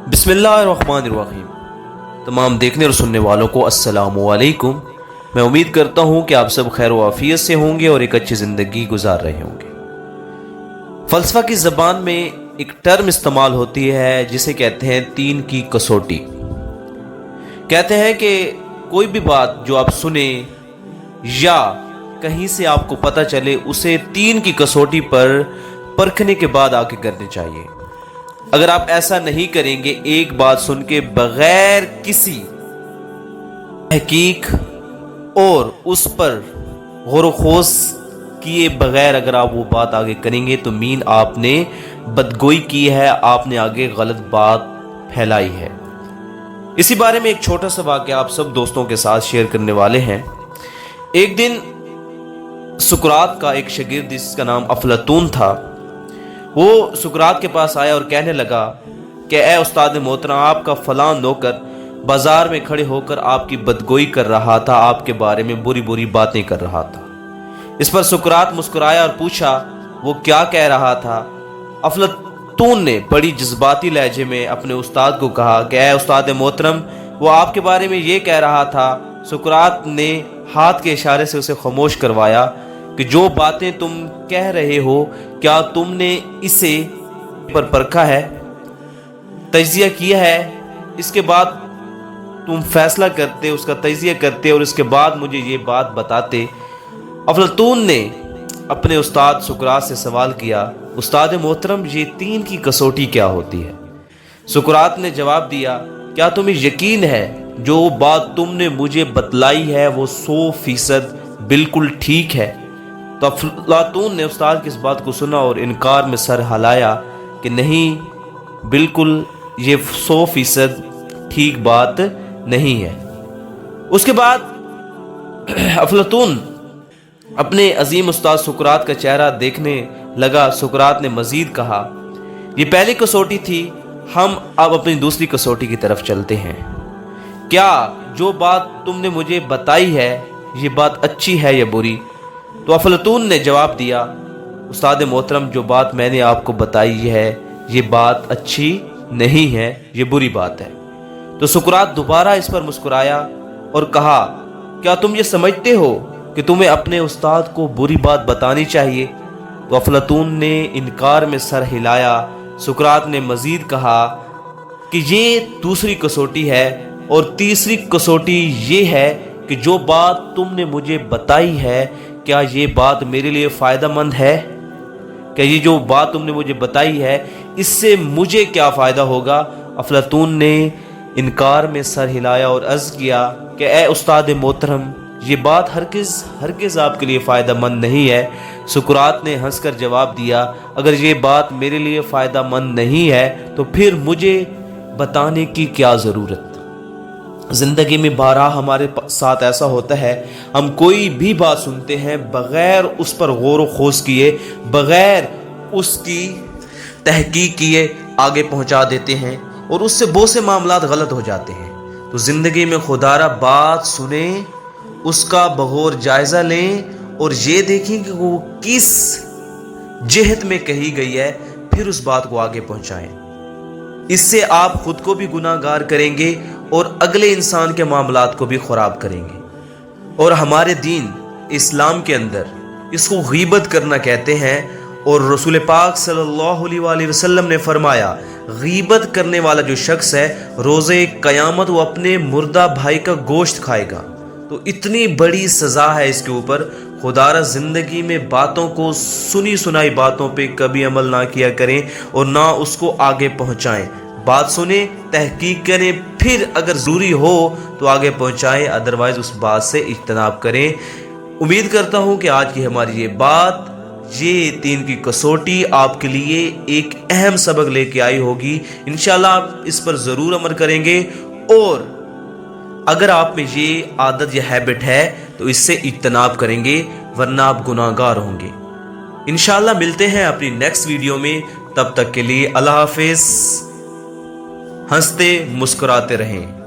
बिस्मिल्लाहिर्रहमानिर्रहीम। तमाम देखने और सुनने वालों को अस्सलामु अलैकुम। मैं उम्मीद करता हूँ कि आप सब खैर व आफियत से होंगे और एक अच्छी ज़िंदगी गुजार रहे होंगे। फ़लसफ़ा की ज़बान में एक टर्म इस्तेमाल होती है जिसे कहते हैं तीन की कसौटी। कहते हैं कि कोई भी बात जो आप सुने या कहीं से आपको पता चले उसे तीन की कसौटी पर परखने के बाद आगे करनी चाहिए। अगर आप ऐसा नहीं करेंगे, एक बात सुन के बगैर किसी तहकीक और उस पर गौर-व-खोज किए बगैर अगर आप वो बात आगे करेंगे तो मीन आपने बदगोई की है, आपने आगे गलत बात फैलाई है। इसी बारे में एक छोटा सा वाक़या आप सब दोस्तों के साथ शेयर करने वाले हैं। एक दिन सुकरात का एक शागिर्द जिसका नाम अफलातून था, वो सुकरात के पास आया और कहने लगा कि ए उस्ताद मोहतरम, आपका फलां नौकर बाजार में खड़े होकर आपकी बदगोई कर रहा था, आपके बारे में बुरी बुरी बातें कर रहा था। इस पर सुकरात मुस्कुराया और पूछा वो क्या कह रहा था। अफलातून ने बड़ी जज्बाती लहजे में अपने उस्ताद को कहा कि ए उस्ताद मोहतरम, वो आपके बारे में ये कह रहा था। सुकरात ने हाथ के इशारे से उसे खामोश करवाया कि जो बातें तुम कह रहे हो क्या तुमने इसे पर परखा है, तज्जिया किया है, इसके बाद तुम फैसला करते, उसका तज्जिया करते और इसके बाद मुझे ये बात बताते। अफलातून ने अपने उस्ताद सुकरात से सवाल किया, उस्ताद मोहतरम, ये तीन की कसौटी क्या होती है? सुकरात ने जवाब दिया, क्या तुम्हें यकीन है जो बात तुमने मुझे बतलाई है वो 100% बिल्कुल ठीक है? तो अफलातून ने उस्ताद की इस बात को सुना और इनकार में सर हिलाया कि नहीं, बिल्कुल ये 100% ठीक बात नहीं है। उसके बाद अफलातून अपने अजीम उस्ताद सुकरात का चेहरा देखने लगा। सुकरात ने मजीद कहा, ये पहली कसौटी थी, हम अब अपनी दूसरी कसौटी की तरफ चलते हैं। क्या जो बात तुमने मुझे बताई है ये बात अच्छी है या बुरी? तो अफलातून ने जवाब दिया, उस्ताद मोहतरम, जो बात मैंने आपको बताई है ये बात अच्छी नहीं है, ये बुरी बात है। तो सुकरात दोबारा इस पर मुस्कुराया और कहा, क्या तुम ये समझते हो कि तुम्हें अपने उस्ताद को बुरी बात बतानी चाहिए? तो अफलातून ने इनकार में सर हिलाया। सुकरात ने मजीद कहा कि ये दूसरी कसौटी है और तीसरी कसौटी ये है कि जो बात तुमने मुझे बताई है क्या ये बात मेरे लिए फ़ायदेमंद है? क्या ये जो बात तुमने मुझे बताई है इससे मुझे क्या फ़ायदा होगा? अफलातून ने इनकार में सर हिलाया और अर्ज़ किया कि ए उस्ताद मोहतरम, ये बात हरगिज़ आपके लिए फ़ायदेमंद नहीं है। सुकरात ने हंसकर जवाब दिया, अगर ये बात मेरे लिए फ़ायदेमंद नहीं है तो फिर मुझे बताने की क्या ज़रूरत? ज़िंदगी में बारहा हमारे साथ ऐसा होता है, हम कोई भी बात सुनते हैं बग़ैर उस पर गौर व खोज किए, बग़ैर उसकी तहकीक किए आगे पहुंचा देते हैं और उससे बहुत से मामलात गलत हो जाते हैं। तो ज़िंदगी में खुदारा बात सुने, उसका बगौर जायज़ा लें और ये देखें कि वो किस जिहत में कही गई है, फिर उस बात को आगे पहुंचाएं। इससे आप खुद को भी गुनाहगार करेंगे और अगले इंसान के मामलात को भी ख़राब करेंगे। और हमारे दीन इस्लाम के अंदर इसको गीबत करना कहते हैं और रसूल पाक सल्लल्लाहु अलैहि वसल्लम ने फरमाया, गीबत करने वाला जो शख्स है रोज़े क़यामत वो अपने मुर्दा भाई का गोश्त खाएगा। तो इतनी बड़ी सज़ा है इसके ऊपर। खुदारा ज़िंदगी में बातों को, सुनी सुनाई बातों पे कभी अमल ना किया करें और ना उसको आगे पहुंचाएं। बात सुने, तहकीक करें, फिर अगर ज़रूरी हो तो आगे पहुंचाएं, अदरवाइज़ उस बात से इज्तनाब करें। उम्मीद करता हूं कि आज की हमारी ये बात, ये तीन की कसौटी आपके लिए एक अहम सबक लेके आई होगी। इंशाल्लाह आप इस पर ज़रूर अमल करेंगे और अगर आप में ये आदत या हैबिट है तो इससे इज्तनाब करेंगे, वरना आप गुनाहगार होंगे। इंशाल्लाह मिलते हैं अपनी नेक्स्ट वीडियो में, तब तक के लिए अल्लाह हाफिज़। हंसते मुस्कुराते रहें।